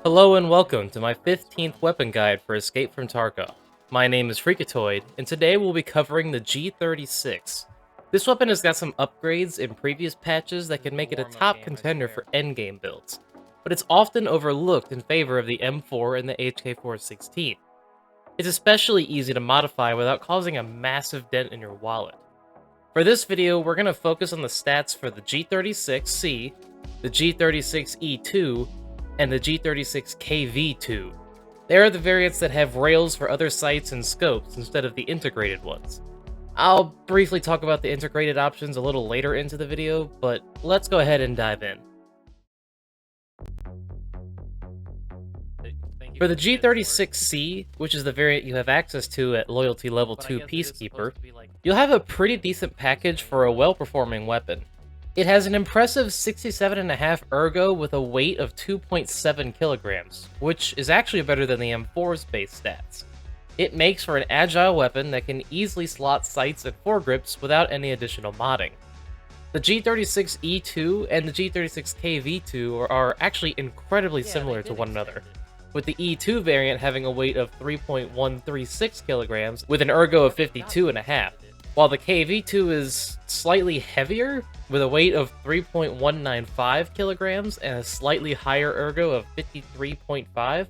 Hello and welcome to my 15th weapon guide for Escape from Tarkov. My name is Freakatoid, and today we'll be covering the G36. This weapon has got some upgrades in previous patches that can make it a top contender for endgame builds, but it's often overlooked in favor of the M4 and the HK416. It's especially easy to modify without causing a massive dent in your wallet. For this video, we're going to focus on the stats for the G36C, the G36E2, and the G36KV2. They are the variants that have rails for other sights and scopes instead of the integrated ones. I'll briefly talk about the integrated options a little later into the video, but let's go ahead and dive in. For the G36C, which is the variant you have access to at Loyalty Level 2 Peacekeeper, you'll have a pretty decent package for a well-performing weapon. It has an impressive 67.5 ergo with a weight of 2.7 kilograms, which is actually better than the M4's base stats. It makes for an agile weapon that can easily slot sights and foregrips without any additional modding. The G36E2 and the G36KV2 are actually incredibly similar to one another, with the E2 variant having a weight of 3.136 kilograms with an ergo of 52.5, while the KV2 is slightly heavier with a weight of 3.195 kilograms and a slightly higher ergo of 53.5.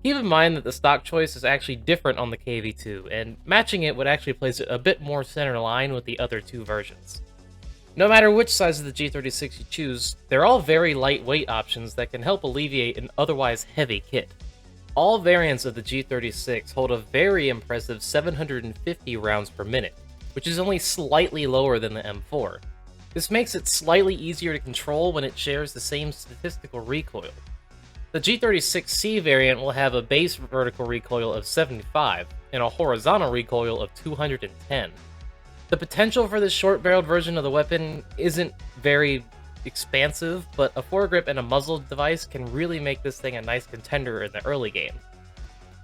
Keep in mind that the stock choice is actually different on the KV2, and matching it would actually place it a bit more center line with the other two versions. No matter which size of the G36 you choose, they're all very lightweight options that can help alleviate an otherwise heavy kit. All variants of the G36 hold a very impressive 750 rounds per minute, which is only slightly lower than the M4. This makes it slightly easier to control when it shares the same statistical recoil. The G36C variant will have a base vertical recoil of 75 and a horizontal recoil of 210. The potential for this short-barreled version of the weapon isn't very expansive, but a foregrip and a muzzle device can really make this thing a nice contender in the early game.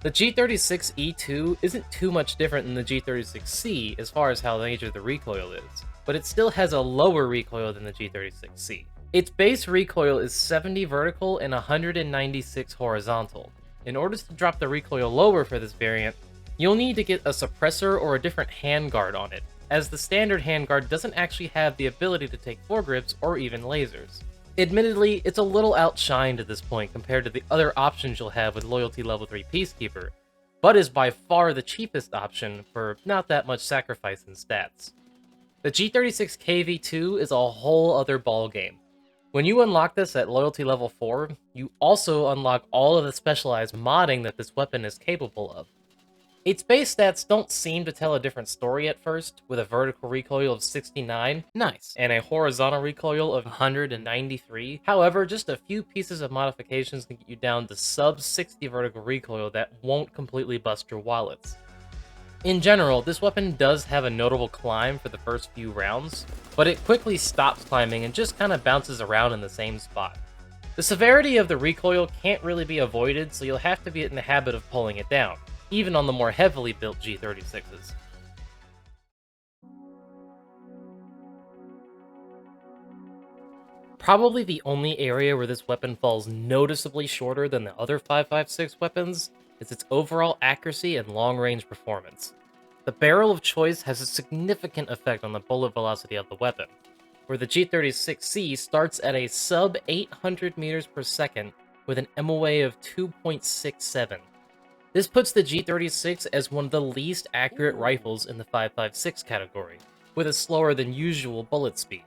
The G36E2 isn't too much different than the G36C as far as how major the recoil is, but it still has a lower recoil than the G36C. Its base recoil is 70 vertical and 196 horizontal. In order to drop the recoil lower for this variant, you'll need to get a suppressor or a different handguard on it, as the standard handguard doesn't actually have the ability to take foregrips or even lasers. Admittedly, it's a little outshined at this point compared to the other options you'll have with Loyalty Level 3 Peacekeeper, but is by far the cheapest option for not that much sacrifice in stats. The G36KV2 is a whole other ballgame. When you unlock this at Loyalty Level 4, you also unlock all of the specialized modding that this weapon is capable of. Its base stats don't seem to tell a different story at first, with a vertical recoil of 69, nice, and a horizontal recoil of 193. However, just a few pieces of modifications can get you down to sub 60 vertical recoil that won't completely bust your wallets. In general, this weapon does have a notable climb for the first few rounds, but it quickly stops climbing and just kind of bounces around in the same spot. The severity of the recoil can't really be avoided, so you'll have to be in the habit of pulling it down, even on the more heavily built G36s. Probably the only area where this weapon falls noticeably shorter than the other 5.56 weapons is its overall accuracy and long-range performance. The barrel of choice has a significant effect on the bullet velocity of the weapon, where the G36C starts at a sub 800 meters per second with an MOA of 2.67. This puts the G36 as one of the least accurate rifles in the 5.56 category, with a slower than usual bullet speed.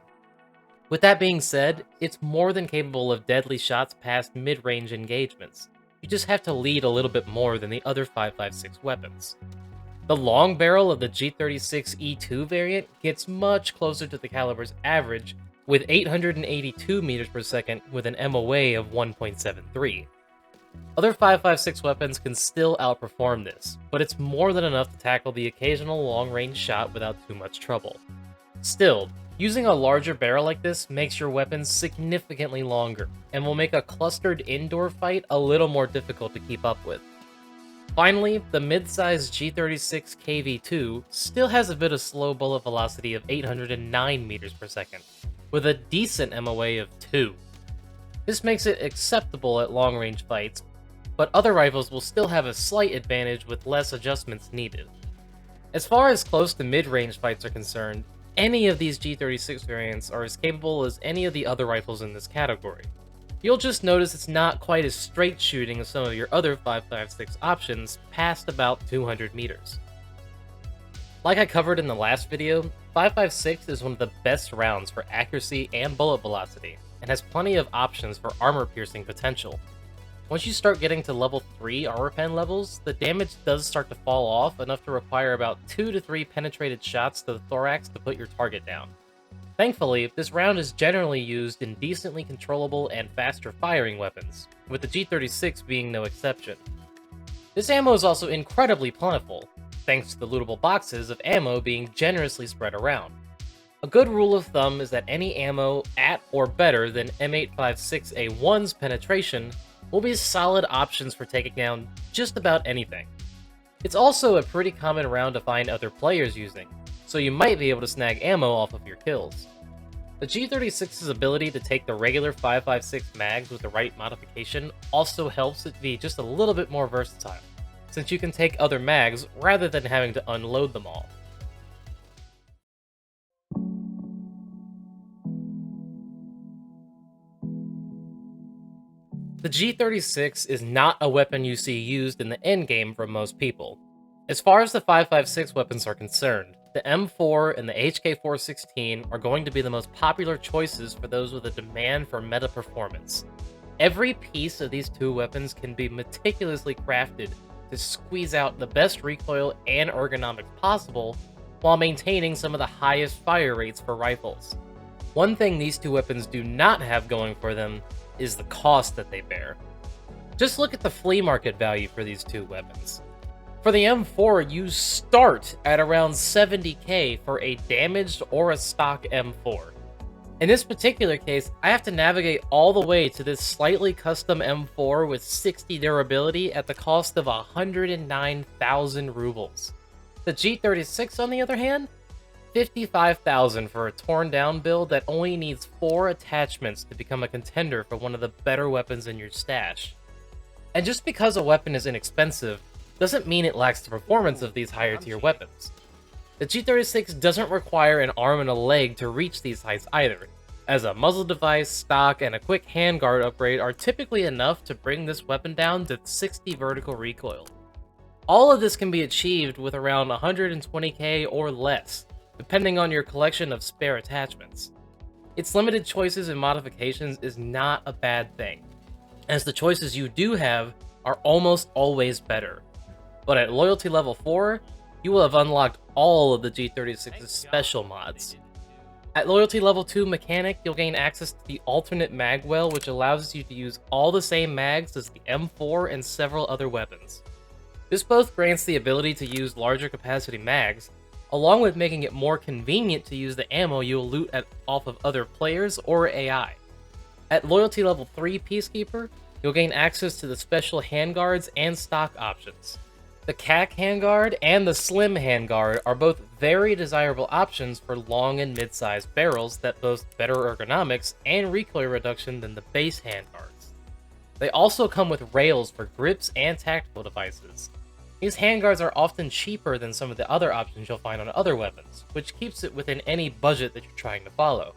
With that being said, it's more than capable of deadly shots past mid-range engagements. You just have to lead a little bit more than the other 5.56 weapons. The long barrel of the G36E2 variant gets much closer to the caliber's average, with 882 meters per second with an MOA of 1.73. Other 5.56 weapons can still outperform this, but it's more than enough to tackle the occasional long-range shot without too much trouble. Still, using a larger barrel like this makes your weapons significantly longer, and will make a clustered indoor fight a little more difficult to keep up with. Finally, the mid-sized G36 KV2 still has a bit of slow bullet velocity of 809 meters per second, with a decent MOA of 2. This makes it acceptable at long-range fights, but other rifles will still have a slight advantage with less adjustments needed. As far as close to mid-range fights are concerned, any of these G36 variants are as capable as any of the other rifles in this category. You'll just notice it's not quite as straight shooting as some of your other 5.56 options past about 200 meters. Like I covered in the last video, 5.56 is one of the best rounds for accuracy and bullet velocity, and has plenty of options for armor-piercing potential. Once you start getting to level 3 armor pen levels, the damage does start to fall off enough to require about 2 to 3 penetrated shots to the thorax to put your target down. Thankfully, this round is generally used in decently controllable and faster firing weapons, with the G36 being no exception. This ammo is also incredibly plentiful, thanks to the lootable boxes of ammo being generously spread around. A good rule of thumb is that any ammo at or better than M856A1's penetration will be solid options for taking down just about anything. It's also a pretty common round to find other players using, so you might be able to snag ammo off of your kills. The G36's ability to take the regular 5.56 mags with the right modification also helps it be just a little bit more versatile, since you can take other mags rather than having to unload them all. The G36 is not a weapon you see used in the endgame for most people. As far as the 5.56 weapons are concerned, the M4 and the HK416 are going to be the most popular choices for those with a demand for meta performance. Every piece of these two weapons can be meticulously crafted to squeeze out the best recoil and ergonomics possible while maintaining some of the highest fire rates for rifles. One thing these two weapons do not have going for them is the cost that they bear. Just look at the flea market value for these two weapons. For the M4, you start at around 70k for a damaged or a stock M4. In this particular case, I have to navigate all the way to this slightly custom M4 with 60 durability at the cost of 109,000 rubles. The G36, on the other hand, 55,000 for a torn down build that only needs 4 attachments to become a contender for one of the better weapons in your stash. And just because a weapon is inexpensive, doesn't mean it lacks the performance of these higher tier weapons. The G36 doesn't require an arm and a leg to reach these heights either, as a muzzle device, stock, and a quick handguard upgrade are typically enough to bring this weapon down to 60 vertical recoil. All of this can be achieved with around 120k or less, depending on your collection of spare attachments. Its limited choices and modifications is not a bad thing, as the choices you do have are almost always better. But at loyalty level 4, you will have unlocked all of the G36's special mods. At loyalty level 2 mechanic, you'll gain access to the alternate mag well, which allows you to use all the same mags as the M4 and several other weapons. This both grants the ability to use larger capacity mags, along with making it more convenient to use the ammo you'll loot off of other players or AI. At loyalty level 3 Peacekeeper, you'll gain access to the special handguards and stock options. The CAC handguard and the slim handguard are both very desirable options for long and mid-sized barrels that boast better ergonomics and recoil reduction than the base handguards. They also come with rails for grips and tactical devices. These handguards are often cheaper than some of the other options you'll find on other weapons, which keeps it within any budget that you're trying to follow.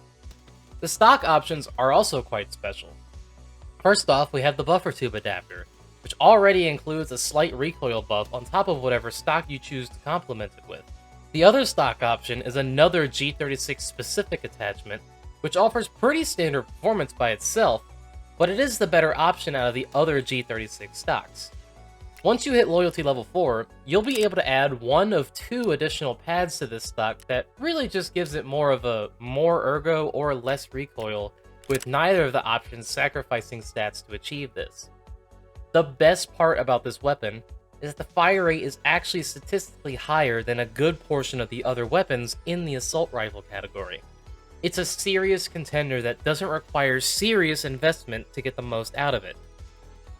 The stock options are also quite special. First off, we have the buffer tube adapter, which already includes a slight recoil buff on top of whatever stock you choose to complement it with. The other stock option is another G36 specific attachment, which offers pretty standard performance by itself, but it is the better option out of the other G36 stocks. Once you hit loyalty level 4, you'll be able to add one of 2 additional pads to this stock that really just gives it more of a more ergo or less recoil, with neither of the options sacrificing stats to achieve this. The best part about this weapon is that the fire rate is actually statistically higher than a good portion of the other weapons in the assault rifle category. It's a serious contender that doesn't require serious investment to get the most out of it.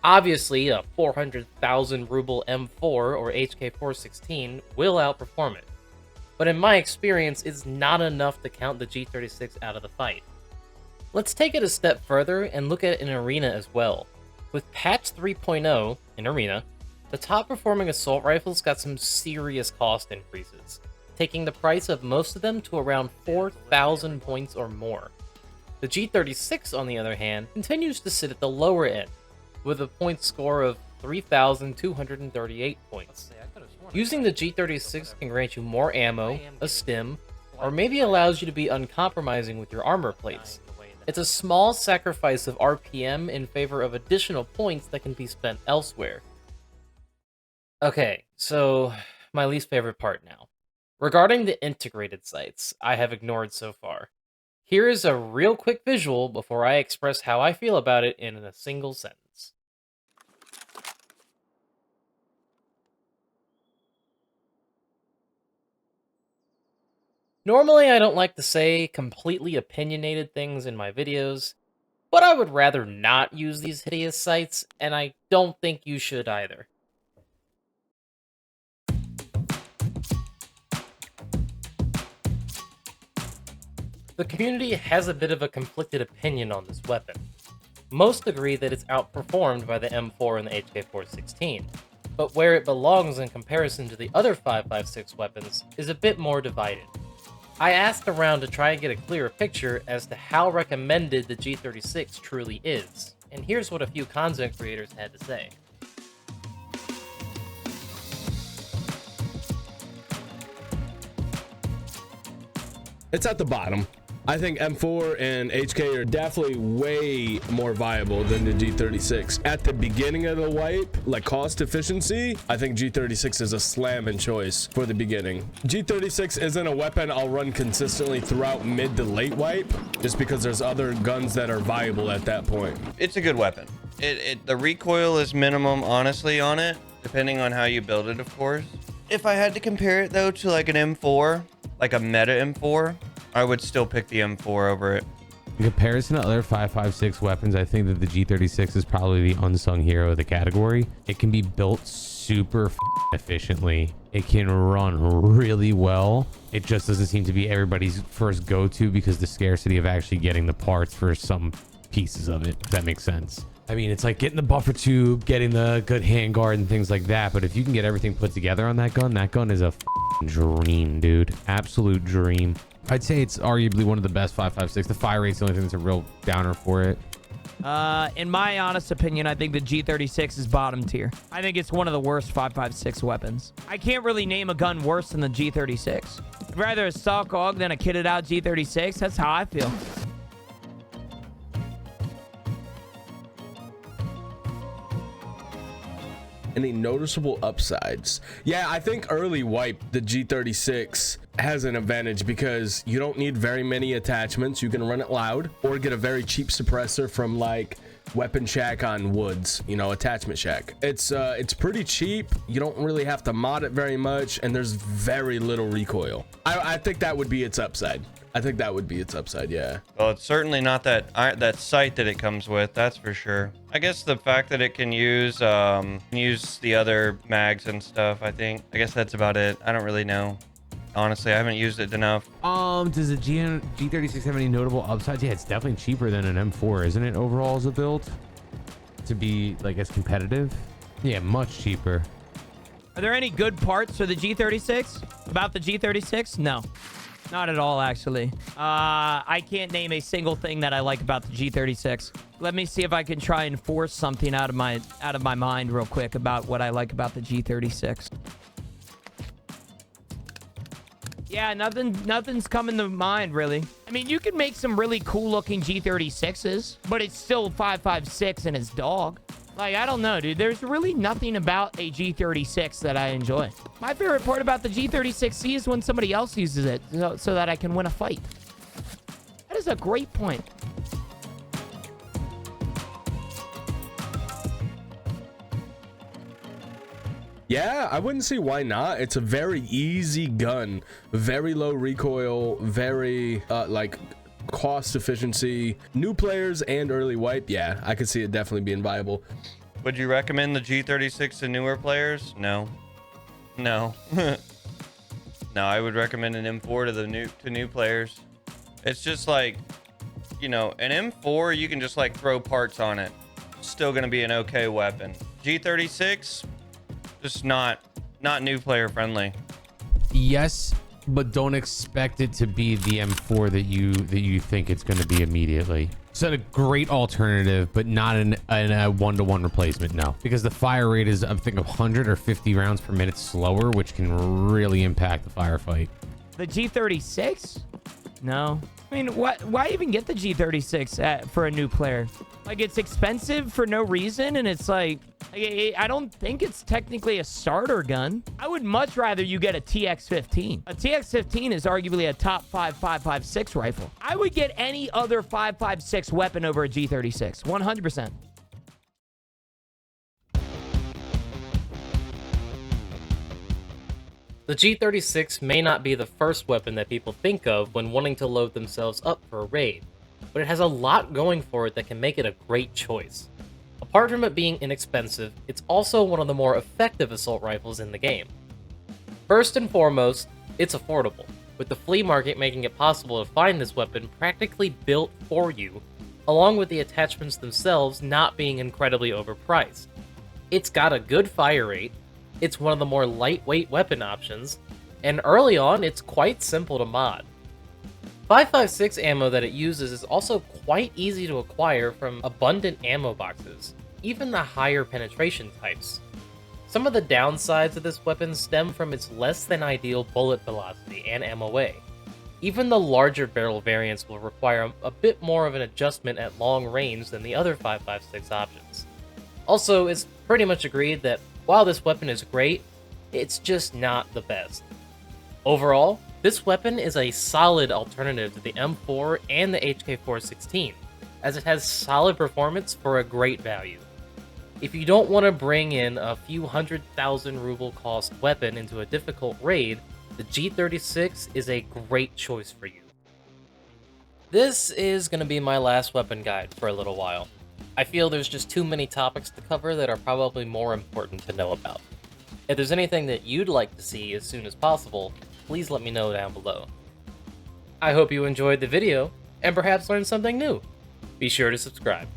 Obviously, a 400,000 ruble M4 or HK416 will outperform it, but in my experience, it's not enough to count the G36 out of the fight. Let's take it a step further and look at it in Arena as well. With patch 3.0 in Arena, the top performing assault rifles got some serious cost increases, taking the price of most of them to around 4,000 points or more. The G36, on the other hand, continues to sit at the lower end, with a point score of 3,238 points. Using the G36 can grant you more ammo, a stim, or maybe allows you to be uncompromising with your armor plates. It's a small sacrifice of RPM in favor of additional points that can be spent elsewhere. Okay, so my least favorite part now. Regarding the integrated sights I have ignored so far, here is a real quick visual before I express how I feel about it in a single sentence. Normally, I don't like to say completely opinionated things in my videos, but I would rather not use these hideous sights, and I don't think you should either. The community has a bit of a conflicted opinion on this weapon. Most agree that it's outperformed by the M4 and the HK416, but where it belongs in comparison to the other 5.56 weapons is a bit more divided. I asked around to try and get a clearer picture as to how recommended the G36 truly is, and here's what a few content creators had to say. It's at the bottom. I think M4 and HK are definitely way more viable than the G36. At the beginning of the wipe, like cost efficiency, I think G36 is a slamming choice for the beginning. G36 isn't a weapon I'll run consistently throughout mid to late wipe, just because there's other guns that are viable at that point. It's a good weapon. The recoil is minimum, honestly, on it, depending on how you build it, of course. If I had to compare it, though, to like an M4, like a meta M4, I would still pick the M4 over it. In comparison to other 5.56 weapons, I think that the G36 is probably the unsung hero of the category. It can be built super efficiently. It can run really well. It just doesn't seem to be everybody's first go-to because the scarcity of actually getting the parts for some pieces of it, if that makes sense. I mean, it's like getting the buffer tube, getting the good handguard and things like that. But if you can get everything put together on that gun is a dream, dude. Absolute dream. I'd say it's arguably one of the best 5.56. The fire rate's the only thing that's a real downer for it. In my honest opinion, I think the G36 is bottom tier. I think it's one of the worst 5.56 weapons. I can't really name a gun worse than the G36. I'd rather a stock AUG than a kitted out G36. That's how I feel. Any noticeable upsides? Yeah, I think early wipe, the G36 has an advantage because you don't need very many attachments. You can run it loud or get a very cheap suppressor from like Weapon Shack on Woods, you know, Attachment Shack. It's pretty cheap. You don't really have to mod it very much, and there's very little recoil. I think that would be its upside. I think that would be its upside, yeah. Well, it's certainly not that sight that it comes with, that's for sure. I guess the fact that it can use the other mags and stuff, I guess that's about it. I don't really know. Honestly, I haven't used it enough. Does the G36 have any notable upsides? Yeah, it's definitely cheaper than an M4, isn't it, overall as a build? To be, like, as competitive? Yeah, much cheaper. Are there any good parts for the G36? About the G36? No. Not at all, actually. I can't name a single thing that I like about the G36. Let me see if I can try and force something out of my mind real quick about what I like about the G36. Yeah, nothing's coming to mind, really. I mean, you can make some really cool-looking G36s, but it's still 5.56 and it's dog. Like, I don't know, dude. There's really nothing about a G36 that I enjoy. My favorite part about the G36C is when somebody else uses it so that I can win a fight. That is a great point. Yeah, I wouldn't see why not. It's a very easy gun, very low recoil, very like cost efficiency. New players and early wipe, yeah, I could see it definitely being viable. Would you recommend the G36 to newer players? No. No. No, I would recommend an M4 to new players. It's just like, you know, an M4, you can just like throw parts on it. Still gonna be an okay weapon. G36, just not new player friendly. Yes, but don't expect it to be the M4 that you think it's going to be immediately. So a great alternative, but not in a one-to-one replacement, no. Because the fire rate is, I think, 100 or 50 rounds per minute slower, which can really impact the firefight. The G36? No. I mean, why even get the G36 for a new player? Like, it's expensive for no reason, and it's like, I don't think it's technically a starter gun. I would much rather you get a TX-15. A TX-15 is arguably a top 5 5.56 rifle. I would get any other 5.56 weapon over a G36, 100%. The G36 may not be the first weapon that people think of when wanting to load themselves up for a raid, but it has a lot going for it that can make it a great choice. Apart from it being inexpensive, it's also one of the more effective assault rifles in the game. First and foremost, it's affordable, with the flea market making it possible to find this weapon practically built for you, along with the attachments themselves not being incredibly overpriced. It's got a good fire rate, it's one of the more lightweight weapon options, and early on, it's quite simple to mod. 5.56 ammo that it uses is also quite easy to acquire from abundant ammo boxes, even the higher penetration types. Some of the downsides of this weapon stem from its less than ideal bullet velocity and MOA. Even the larger barrel variants will require a bit more of an adjustment at long range than the other 5.56 options. Also, it's pretty much agreed that while this weapon is great, it's just not the best. Overall, this weapon is a solid alternative to the M4 and the HK416, as it has solid performance for a great value. If you don't want to bring in a few 100,000 ruble cost weapon into a difficult raid, the G36 is a great choice for you. This is going to be my last weapon guide for a little while. I feel there's just too many topics to cover that are probably more important to know about. If there's anything that you'd like to see as soon as possible, please let me know down below. I hope you enjoyed the video, and perhaps learned something new. Be sure to subscribe.